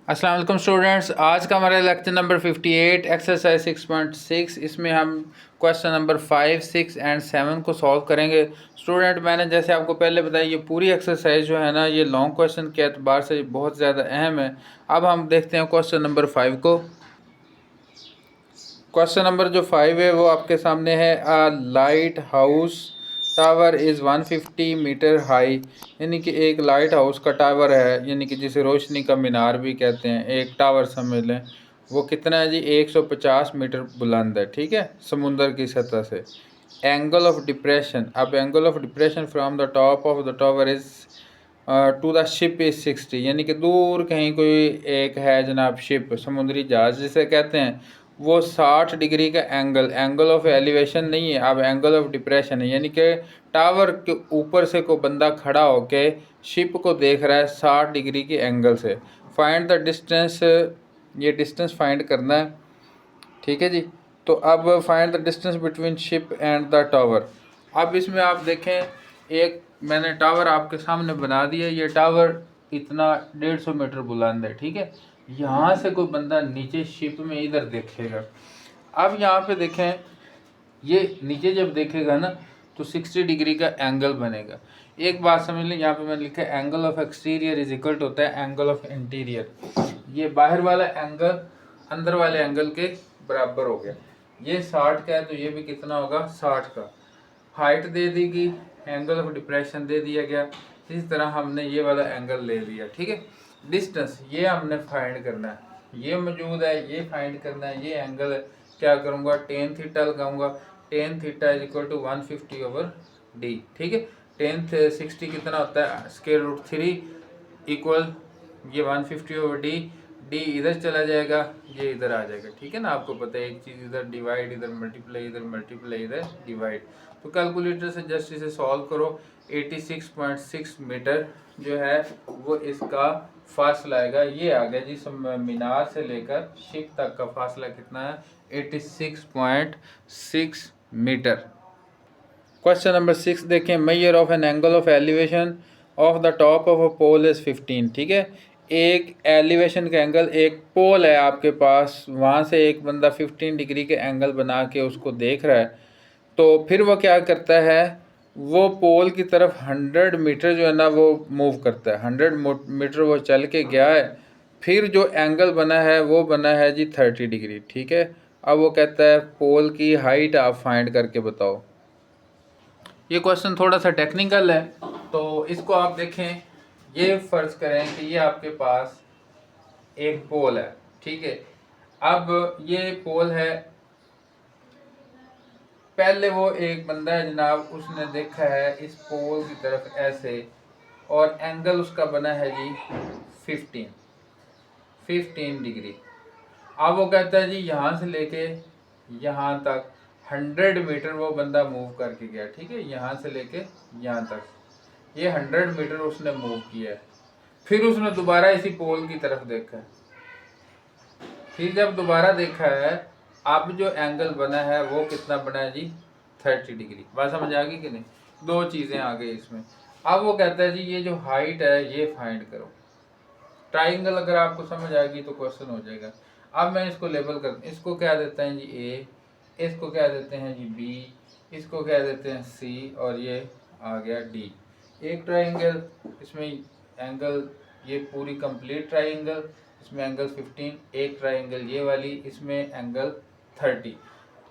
अस्सलाम वालेकुम स्टूडेंट्स, आज का हमारा लेक्चर नंबर 58 एक्सरसाइज 6.6। इसमें हम क्वेश्चन नंबर 5, 6 एंड 7 को सॉल्व करेंगे। स्टूडेंट, मैंने जैसे आपको पहले बताया, ये पूरी एक्सरसाइज जो है ना, ये लॉन्ग क्वेश्चन के एतबार से बहुत ज़्यादा अहम है। अब हम देखते हैं क्वेश्चन नंबर 5 को। क्वेश्चन नंबर जो 5 है वो आपके सामने है। A light house tower is 150 meter high, यानी कि एक लाइट हाउस का टावर है, यानी कि जिसे रोशनी का मीनार भी कहते हैं, एक टावर समझ लें। वो कितना है जी? 150 मीटर बुलंद है, ठीक है, समुंदर की सतह से। एंगल ऑफ डिप्रेशन, अब angle of depression from the top of the tower is to the ship is 60, यानी कि दूर कहीं कोई एक है जनाब, शिप, समुद्री जहाज जिसे कहते हैं, वो 60 डिग्री का एंगल ऑफ एलिवेशन नहीं है, अब एंगल ऑफ डिप्रेशन है, यानी कि टावर के ऊपर से कोई बंदा खड़ा होके शिप को देख रहा है 60 डिग्री के एंगल से। फाइंड द डिस्टेंस, ये डिस्टेंस फाइंड करना है, ठीक है जी। तो अब find the distance between ship and the tower. अब इसमें आप देखें, एक मैंने टावर आपके सामने बना दिया। ये टावर इतना 150 मीटर बुलंद है, ठीक है। यहाँ से कोई बंदा नीचे शिप में इधर देखेगा। अब यहाँ पे देखें, ये नीचे जब देखेगा ना तो 60 डिग्री का एंगल बनेगा। एक बात समझ लें, यहाँ पे मैंने लिखा है angle of exterior is equal to होता है एंगल ऑफ इंटीरियर। ये बाहर वाला एंगल अंदर वाले एंगल के बराबर हो गया। ये 60 का है तो ये भी कितना होगा? 60 का। हाइट दे दी गई, एंगल ऑफ डिप्रेशन दे दिया गया, इस तरह हमने ये वाला एंगल ले लिया, ठीक है। डिस्टेंस ये हमने फाइंड करना है, ये मौजूद है, ये फाइंड करना है। ये एंगल है, क्या करूँगा? टेन थीटा लगाऊंगा। Tan theta is equal to 150 over d, ठीक है। टेन 60 कितना होता है? स्क्वायर रूट 3 इक्वल ये 150 ओवर डी। डी इधर चला जाएगा, ये इधर आ जाएगा, ठीक है ना। आपको पता है एक चीज़ इधर डिवाइड, इधर मल्टीप्लाई, इधर मल्टीप्लाई, इधर डिवाइड। तो कैलकुलेटर से जस्ट इसे सॉल्व करो। 86.6 मीटर जो है वो इसका फासला आएगा। ये आ गया जी, मीनार से लेकर शिप तक का फासला कितना है? 86.6 मीटर। क्वेश्चन नंबर 6 देखें। Measure of an angle of elevation of the top of a pole is 15, ठीक है। एक एलिवेशन का एंगल, एक पोल है आपके पास, वहाँ से एक बंदा 15 डिग्री के एंगल बना के उसको देख रहा है। तो फिर वो क्या करता है? वो पोल की तरफ 100 मीटर जो है ना वो मूव करता है। 100 मीटर वो चल के गया है। फिर जो एंगल बना है वो बना है जी 30 डिग्री, ठीक है। अब वो कहता है पोल की हाइट आप फाइंड करके बताओ। ये क्वेश्चन थोड़ा सा टेक्निकल है, तो इसको आप देखें। ये फर्ज करें कि ये आपके पास एक पोल है, ठीक है। अब ये पोल है, पहले वो एक बंदा है जनाब, उसने देखा है इस पोल की तरफ ऐसे, और एंगल उसका बना है जी 15 डिग्री। अब वो कहता है जी यहाँ से लेके यहाँ तक 100 मीटर वो बंदा मूव करके गया, ठीक है। यहाँ से लेके यहाँ तक ये 100 मीटर उसने मूव किया है। फिर उसने दोबारा इसी पोल की तरफ देखा है। फिर जब दोबारा देखा है, अब जो एंगल बना है वो कितना बना है जी? 30 डिग्री। बात समझ आ गई कि नहीं? दो चीज़ें आ गई इसमें। अब वो कहता है जी ये जो हाइट है ये फाइंड करो। ट्राइंगल अगर आपको समझ आ गई तो क्वेश्चन हो जाएगा। अब मैं इसको लेबल कर, इसको क्या देते हैं जी ए, इसको क्या देते हैं जी बी, इसको क्या देते हैं सी, और ये आ गया डी। एक ट्राइंगल, इसमें एंगल ये पूरी कंप्लीट ट्राइंगल, इसमें एंगल 15, एक ट्राइंगल ये वाली, इसमें एंगल 30।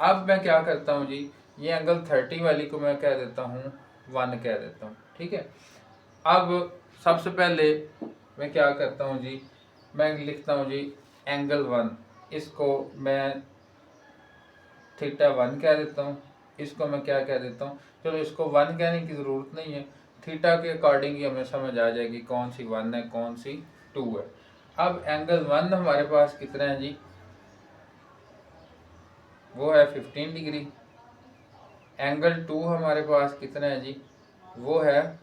अब मैं क्या करता हूँ जी, ये एंगल 30 वाली को मैं क्या देता हूँ? 1 कह देता हूँ, ठीक है। अब सबसे पहले मैं क्या करता हूँ जी, मैं लिखता हूँ जी एंगल 1, इसको मैं थीटा 1 कह देता हूँ, इसको मैं क्या कह देता हूँ? चलो इसको 1 कहने की ज़रूरत नहीं है, थीटा के अकॉर्डिंग ही हमें समझ आ जाएगी कौन सी 1 है कौन सी 2 है। अब एंगल 1 हमारे पास कितना है जी? वो है 15 डिग्री। एंगल 2 हमारे पास कितना है जी? वो है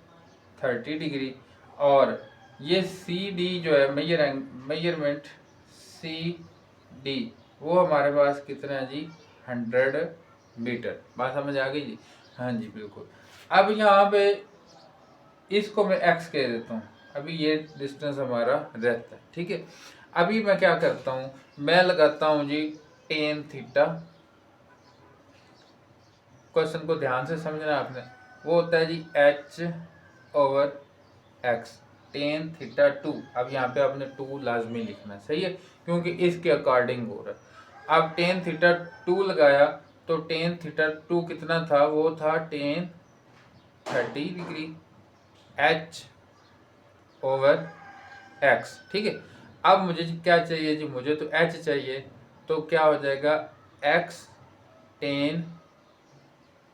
30 डिग्री। और ये सी डी जो है मेजरमेंट सी डी, वो हमारे पास कितना है जी? 100 मीटर। बात समझ आ गई जी? हाँ जी बिल्कुल। अब यहाँ पे इसको मैं एक्स कह देता हूँ, अभी ये डिस्टेंस हमारा रहता है, ठीक है। अभी मैं क्या करता हूँ, मैं लगाता हूँ जी टेन थीटा। क्वेश्चन को ध्यान से समझना आपने, वो होता है जी h/x टेन थीटा 2। अब यहाँ पे आपने 2 लाजमी लिखना है, सही है, क्योंकि इसके अकॉर्डिंग हो रहा है। अब टेन थीटा 2 लगाया तो टेन थीटा 2 कितना था, वो था टेन 30 डिग्री h/x। ठीक है, अब मुझे क्या चाहिए जी, मुझे तो h चाहिए, तो क्या हो जाएगा x टेन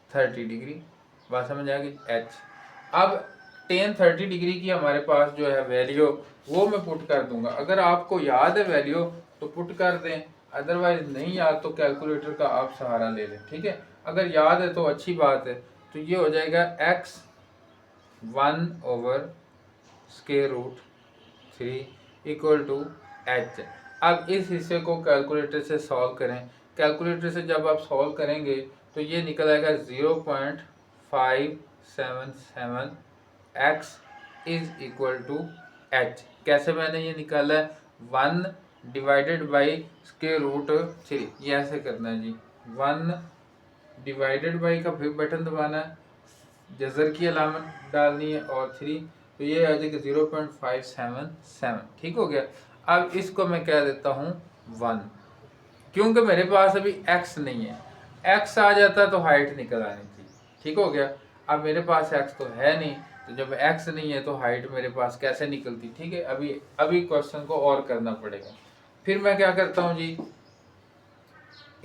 30 डिग्री। बात समझ आ गई, h। अब टेन 30 डिग्री की हमारे पास जो है वैल्यू, वो मैं पुट कर दूंगा। अगर आपको याद है वैल्यू तो पुट कर दें, अदरवाइज नहीं याद तो कैलकुलेटर का आप सहारा ले लें। ठीक है, अगर याद है तो अच्छी बात है। तो ये हो जाएगा x 1/√3 इक्वल टू h। अब इस हिस्से को कैलकुलेटर से सॉल्व करें। कैलकुलेटर से जब आप सॉल्व करेंगे तो ये निकल आएगा 0.577 x is equal to h। कैसे मैंने ये निकाला है, 1 डिवाइडेड बाई √3। ये ऐसे करना है जी, 1 डिवाइडेड बाई का फिर बटन दबाना है, जज़र की अलामत डालनी है और 3, तो ये आ जाएगा 0.577। ठीक हो गया। अब इसको मैं कह देता हूँ 1, क्योंकि मेरे पास अभी x नहीं है। x आ जाता तो हाइट निकल आनी थी। ठीक हो गया, अब मेरे पास x तो है नहीं, तो जब x नहीं है तो हाइट मेरे पास कैसे निकलती। ठीक है, अभी क्वेश्चन को और करना पड़ेगा। फिर मैं क्या करता हूँ जी,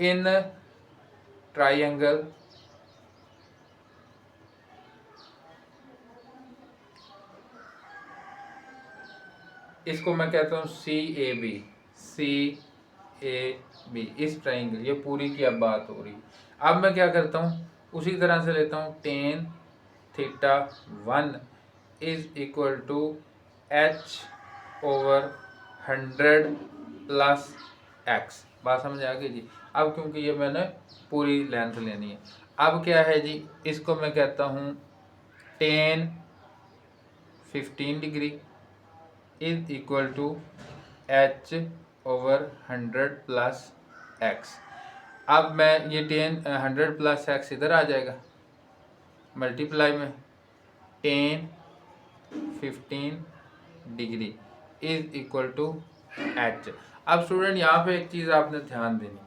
इन ट्राइंगल इसको मैं कहता हूँ CAB। इस ट्राइंगल, ये पूरी की अब बात हो रही। अब मैं क्या करता हूँ, उसी तरह से लेता हूँ tan theta 1 is equal to h/100 plus x। बात समझ आ गई जी। अब क्योंकि ये मैंने पूरी लेंथ लेनी है, अब क्या है जी, इसको मैं कहता हूँ tan 15 degree is equal to h/100 plus x। अब मैं ये 100 प्लस x इधर आ जाएगा, मल्टीप्लाई में tan 15 degree is equal to h। अब स्टूडेंट यहाँ पे एक चीज़ आपने ध्यान देनी,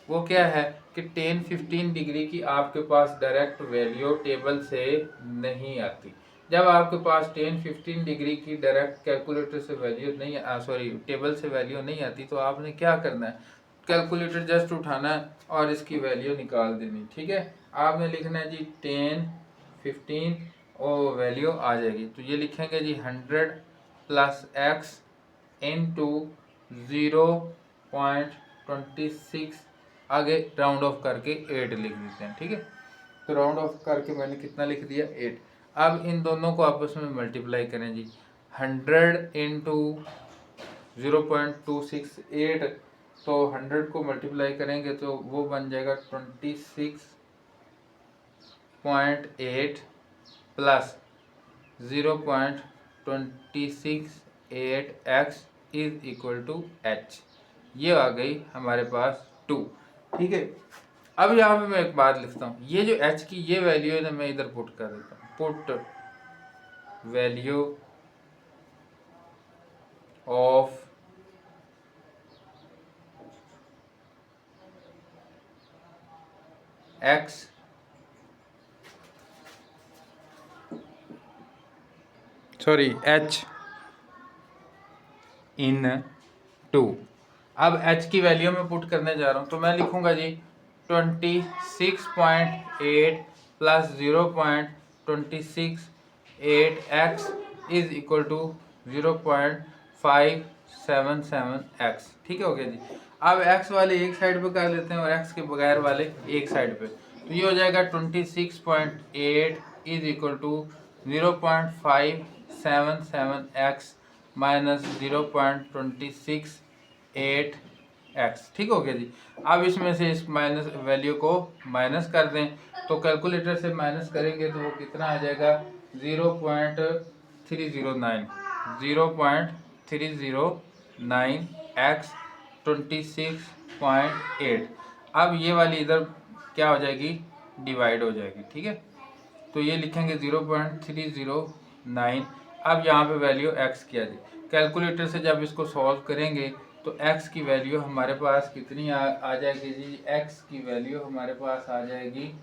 वो क्या है कि टेन 15 डिग्री की आपके पास डायरेक्ट वैल्यू टेबल से नहीं आती। जब आपके पास टेन 15 डिग्री की डायरेक्ट कैलकुलेटर से वैल्यू नहीं, टेबल से वैल्यू नहीं आती, तो आपने क्या करना है, कैलकुलेटर जस्ट उठाना है और इसकी वैल्यू निकाल देनी। ठीक है, आपने लिखना है जी टेन 15 और वैल्यू आ जाएगी, तो ये लिखेंगे जी 100 प्लस x इंटू 0.26, आगे राउंड ऑफ करके 8 लिख देते हैं। ठीक है, तो राउंड ऑफ करके मैंने कितना लिख दिया, 8। अब इन दोनों को आपस में मल्टीप्लाई करें जी, 100 इंटू 0.268, तो 100 को मल्टीप्लाई करेंगे तो वो बन जाएगा 26.8 plus 0.268x is equal to h। ये आ गई हमारे पास 2। ठीक है, अब यहाँ पे मैं एक बात लिखता हूँ, ये जो h की ये वैल्यू है ना, मैं इधर पुट कर देता हूँ, put value of x h इन 2। अब h की वैल्यू में पुट करने जा रहा हूँ, तो मैं लिखूंगा जी 26.8 plus 0.268x is equal to 0.577x। ठीक हो गया जी। अब x वाले एक साइड पे कर लेते हैं और x के बगैर वाले एक साइड पे, तो ये हो जाएगा 26.8 is equal to 0.577x minus 0.268x। ठीक हो गया जी। अब इसमें से इस माइनस वैल्यू को माइनस कर दें, तो कैलकुलेटर से माइनस करेंगे तो वो कितना आ जाएगा, 0.309 x 26.8। अब ये वाली इधर क्या हो जाएगी, डिवाइड हो जाएगी, ठीक है। तो ये लिखेंगे 0.309। अब यहाँ पे वैल्यू x की आ जाएगी। कैलकुलेटर से जब इसको सॉल्व करेंगे तो x की वैल्यू हमारे पास कितनी आ जाएगी जी, x की वैल्यू हमारे पास आ जाएगी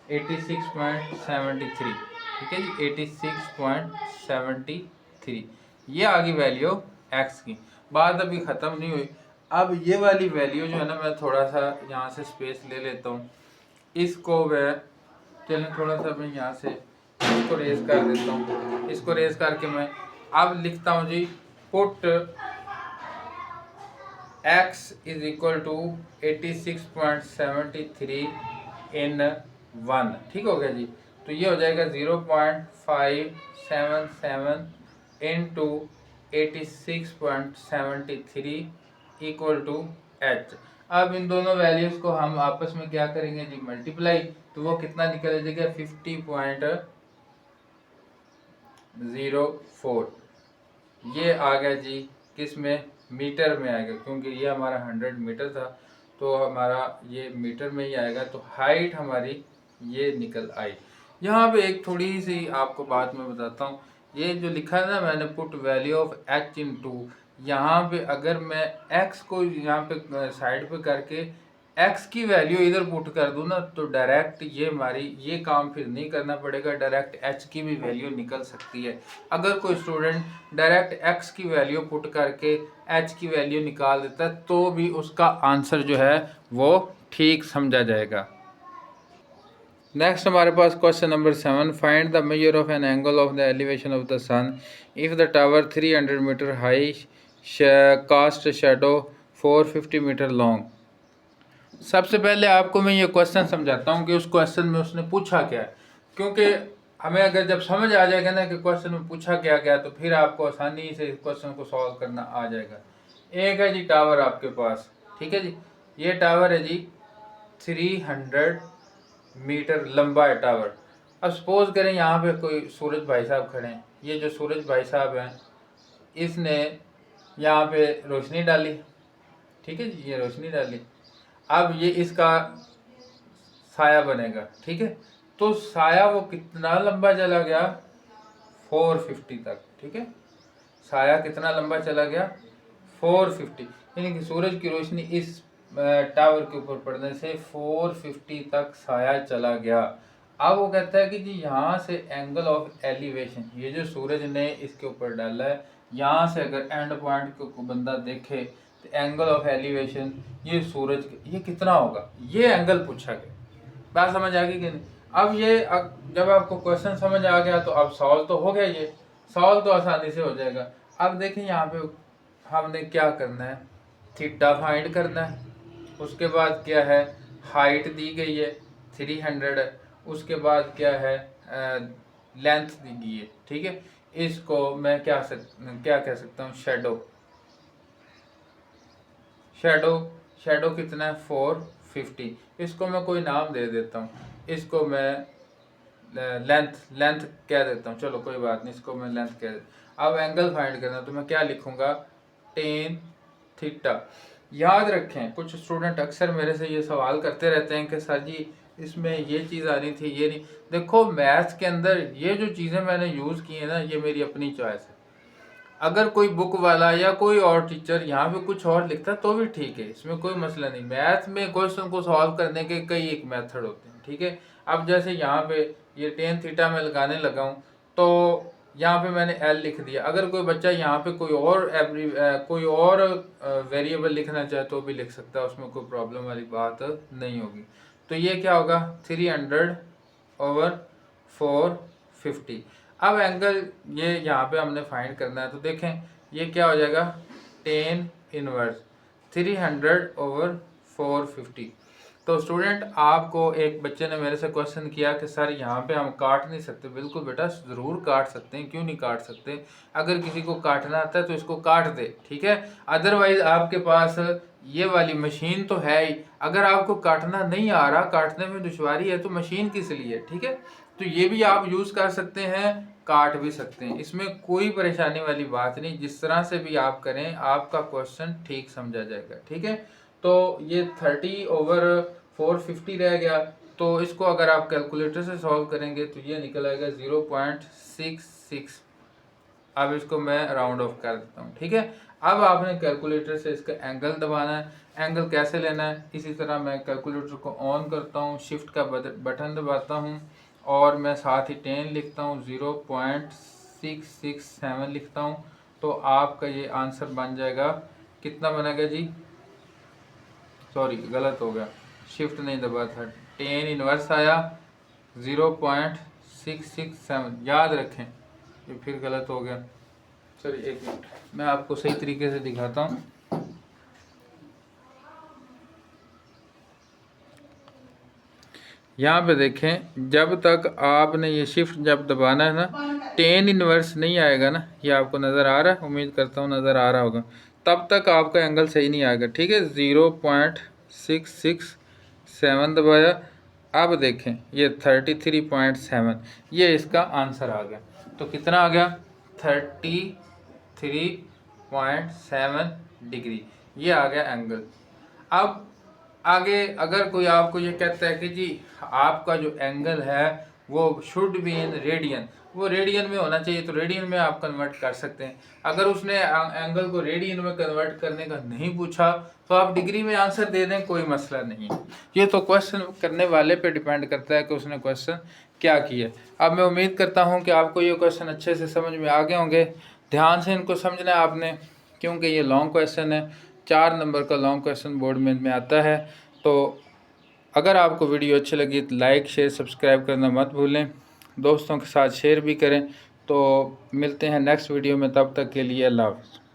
86.73, ठीक है जी, 86.73। ये आ गई वैल्यू x की। बात अभी ख़त्म नहीं हुई। अब ये वाली वैल्यू जो है ना, मैं थोड़ा सा यहाँ से स्पेस ले लेता हूँ, इसको मैं चलें थोड़ा सा मैं यहाँ से इसको रेज कर देता हूँ। इसको रेज करके मैं अब लिखता हूँ ji, put x is equal to 86.73 in 1, ठीक हो गया जी। तो ये हो जाएगा 0.577 इंटू 86.73 इक्वल टू h। अब इन दोनों वैल्यूज को हम आपस में क्या करेंगे जी, मल्टीप्लाई। तो वो कितना निकल जाएगा, 50.04। ये आ गया जी किस में, मीटर में आएगा, क्योंकि ये हमारा 100 मीटर था तो हमारा ये मीटर में ही आएगा। तो हाइट हमारी ये निकल आई। यहाँ पे एक थोड़ी सी आपको बात मैं बताता हूँ, ये जो लिखा है ना मैंने, put value of h into, यहाँ पे अगर मैं x को यहाँ पे साइड पे करके x की वैल्यू इधर पुट कर दूँ ना, तो डायरेक्ट ये हमारी ये काम फिर नहीं करना पड़ेगा, डायरेक्ट h की भी वैल्यू निकल सकती है। अगर कोई स्टूडेंट डायरेक्ट x की वैल्यू पुट करके h की वैल्यू निकाल देता है तो भी उसका आंसर जो है वो ठीक समझा जाएगा। नेक्स्ट हमारे पास question number 7, find the measure of an angle of the elevation of the sun if the tower 300 meter high cast shadow 450 meter long. सबसे पहले आपको मैं ये क्वेश्चन समझाता हूँ कि उस क्वेश्चन में उसने पूछा क्या है, क्योंकि हमें अगर जब समझ आ जाएगा ना कि क्वेश्चन में पूछा क्या गया तो फिर आपको आसानी से इस क्वेश्चन को सॉल्व करना आ जाएगा। एक है जी टावर आपके पास, ठीक है जी, ये टावर है जी 300 मीटर लंबा है टावर। अब सपोज करें यहाँ पे कोई सूरज भाई साहब खड़े हैं, ये जो सूरज भाई साहब हैं इसने यहाँ पे रोशनी डाली, ठीक है जी, ये रोशनी डाली। अब ये इसका साया बनेगा, ठीक है। तो साया वो कितना लंबा चला गया, 450 तक, ठीक है। साया कितना लंबा चला गया, 450, यानी कि सूरज की रोशनी इस टावर के ऊपर पड़ने से 450 तक साया चला गया। अब वो कहता है कि जी यहाँ से एंगल ऑफ एलिवेशन, ये जो सूरज ने इसके ऊपर डाला है, यहाँ से अगर एंड पॉइंट को बंदा देखे तो एंगल ऑफ एलिवेशन ये सूरज ये कितना होगा, ये एंगल पूछा गया। बात समझ आ गई कि नहीं। अब ये जब आपको क्वेश्चन समझ आ गया तो अब सॉल्व तो हो गया, ये सॉल्व तो आसानी से हो जाएगा। अब देखें यहाँ पे हमने क्या करना है, थीटा फाइंड करना है। उसके बाद क्या है, हाइट दी गई है 300 है। उसके बाद क्या है, लेंथ दी गई है, ठीक है। इसको मैं क्या कह सकता हूँ, शेडो। शेडो शेडो कितना है, 450। इसको मैं कोई नाम दे देता हूँ, इसको मैं लेंथ कह देता हूँ, चलो कोई बात नहीं, इसको मैं लेंथ कह देता हूँ। अब एंगल फाइंड करना तो मैं क्या लिखूँगा, टेन थीटा। याद रखें, कुछ स्टूडेंट अक्सर मेरे से ये सवाल करते रहते हैं कि सर जी इसमें ये चीज़ आनी थी, ये नहीं। देखो मैथ्स के अंदर ये जो चीज़ें मैंने यूज़ की है ना, ये मेरी अपनी चॉइस है। अगर कोई बुक वाला या कोई और टीचर यहाँ पे कुछ और लिखता तो भी ठीक है, इसमें कोई मसला नहीं। मैथ में क्वेश्चन को सॉल्व करने के कई एक मेथड होते हैं, ठीक है। अब जैसे यहाँ पे ये टेन थीटा में लगाने लगा हूँ तो यहाँ पे मैंने एल लिख दिया। अगर कोई बच्चा यहाँ पे कोई और वेरिएबल लिखना चाहे तो भी लिख सकता है, उसमें कोई प्रॉब्लम वाली बात नहीं होगी। तो ये क्या होगा, 300/450। अब एंगल ये यहाँ पे हमने फाइंड करना है, तो देखें ये क्या हो जाएगा, टेन इनवर्स 300/450। तो स्टूडेंट आपको एक बच्चे ने मेरे से क्वेश्चन किया कि सर यहाँ पे हम काट नहीं सकते। बिल्कुल बेटा, ज़रूर काट सकते हैं, क्यों नहीं काट सकते। अगर किसी को काटना आता है तो इसको काट दे, ठीक है। अदरवाइज आपके पास ये वाली मशीन तो है ही, अगर आपको काटना नहीं आ रहा, काटने में दुश्वारी है, तो मशीन किस लिए, ठीक है। तो ये भी आप यूज़ कर सकते हैं काट भी सकते हैं, इसमें कोई परेशानी वाली बात नहीं। जिस तरह से भी आप करें आपका क्वेश्चन ठीक समझा जाएगा, ठीक है। तो ये 30/450 रह गया, तो इसको अगर आप कैलकुलेटर से सॉल्व करेंगे तो ये निकल आएगा 0.66। अब इसको मैं राउंड ऑफ कर देता हूँ, ठीक है। अब आपने कैलकुलेटर से इसका एंगल दबाना है। एंगल कैसे लेना है, इसी तरह मैं कैलकुलेटर को ऑन करता हूँ, शिफ्ट का बटन दबाता हूँ और मैं साथ ही 10 लिखता हूँ, 0.667 लिखता हूँ। तो आपका ये आंसर बन जाएगा, कितना बनेगा जी, सॉरी गलत हो गया, शिफ्ट नहीं दबा था, 10 इनवर्स आया 0.667। याद रखें, ये फिर गलत हो गया। चलिए एक मिनट, मैं आपको सही तरीके से दिखाता हूँ। यहाँ पे देखें, जब तक आपने ये शिफ्ट जब दबाना है ना, 10 इनवर्स नहीं आएगा ना, ये आपको नज़र आ रहा है, उम्मीद करता हूँ नज़र आ रहा होगा, तब तक आपका एंगल सही नहीं आएगा, ठीक है। 0.667 दबाया, अब देखें ये 33.7, ये इसका आंसर आ गया। तो कितना आ गया, 33.7 डिग्री, ये आ गया एंगल। अब आगे अगर कोई आपको ये कहता है कि जी आपका जो एंगल है वो शुड बी इन रेडियन, वो रेडियन में होना चाहिए, तो रेडियन में आप कन्वर्ट कर सकते हैं। अगर उसने एंगल को रेडियन में कन्वर्ट करने का नहीं पूछा तो आप डिग्री में आंसर दे दें, कोई मसला नहीं। ये तो क्वेश्चन करने वाले पे डिपेंड करता है कि उसने क्वेश्चन क्या किया। अब मैं उम्मीद करता हूँ कि आपको ये क्वेश्चन अच्छे से समझ में आ गए होंगे। ध्यान से इनको समझना है आपने, क्योंकि ये लॉन्ग क्वेश्चन है, 4 नंबर का लॉन्ग क्वेश्चन बोर्ड में आता है। तो अगर आपको वीडियो अच्छी लगी तो लाइक शेयर सब्सक्राइब करना मत भूलें, दोस्तों के साथ शेयर भी करें। तो मिलते हैं नेक्स्ट वीडियो में, तब तक के लिए अल्लाह हाफ़िज़।